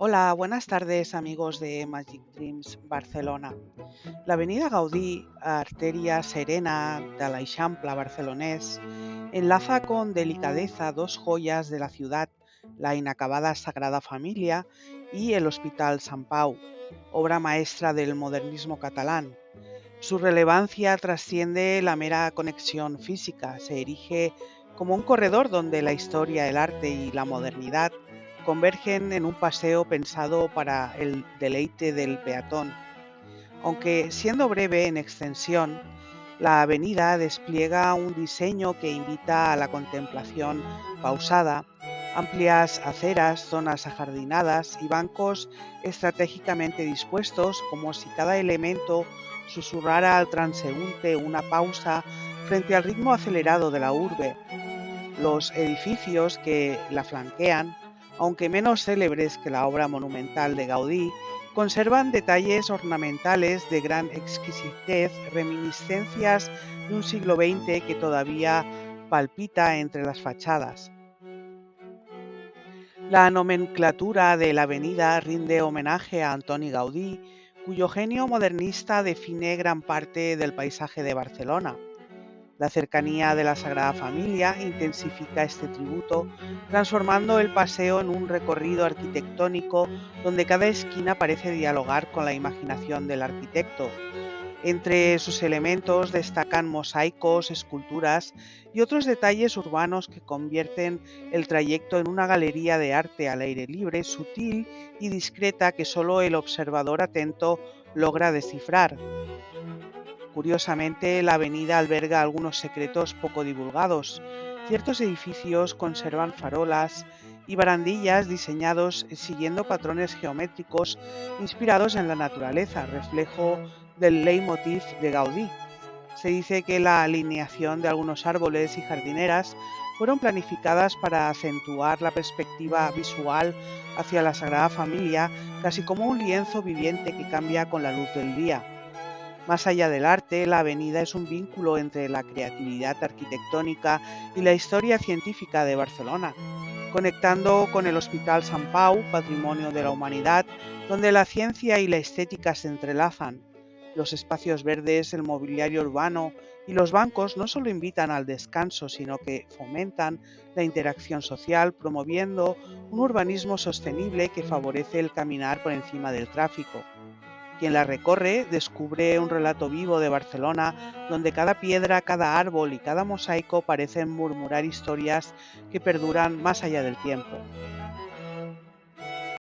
Hola, buenas tardes amigos de Magic Dreams Barcelona. La avenida Gaudí, arteria serena de l'Eixample barcelonès, enlaza con delicadeza dos joyas de la ciudad, la inacabada Sagrada Familia y el Hospital Sant Pau, obra maestra del modernismo catalán. Su relevancia trasciende la mera conexión física, se erige como un corredor donde la historia, el arte y la modernidad convergen en un paseo pensado para el deleite del peatón. Aunque siendo breve en extensión, la avenida despliega un diseño que invita a la contemplación pausada, amplias aceras, zonas ajardinadas y bancos estratégicamente dispuestos como si cada elemento susurrara al transeúnte una pausa frente al ritmo acelerado de la urbe. Los edificios que la flanquean, aunque menos célebres que la obra monumental de Gaudí, conservan detalles ornamentales de gran exquisitez, reminiscencias de un siglo XX que todavía palpita entre las fachadas. La nomenclatura de la avenida rinde homenaje a Antoni Gaudí, cuyo genio modernista define gran parte del paisaje de Barcelona. La cercanía de la Sagrada Familia intensifica este tributo, transformando el paseo en un recorrido arquitectónico donde cada esquina parece dialogar con la imaginación del arquitecto. Entre sus elementos destacan mosaicos, esculturas y otros detalles urbanos que convierten el trayecto en una galería de arte al aire libre, sutil y discreta que solo el observador atento logra descifrar. Curiosamente, la avenida alberga algunos secretos poco divulgados. Ciertos edificios conservan farolas y barandillas diseñados siguiendo patrones geométricos inspirados en la naturaleza, reflejo del leitmotiv de Gaudí. Se dice que la alineación de algunos árboles y jardineras fueron planificadas para acentuar la perspectiva visual hacia la Sagrada Familia, casi como un lienzo viviente que cambia con la luz del día. Más allá del arte, la avenida es un vínculo entre la creatividad arquitectónica y la historia científica de Barcelona, conectando con el Hospital Sant Pau, patrimonio de la humanidad, donde la ciencia y la estética se entrelazan. Los espacios verdes, el mobiliario urbano y los bancos no solo invitan al descanso, sino que fomentan la interacción social, promoviendo un urbanismo sostenible que favorece el caminar por encima del tráfico. Quien la recorre descubre un relato vivo de Barcelona, donde cada piedra, cada árbol y cada mosaico parecen murmurar historias que perduran más allá del tiempo.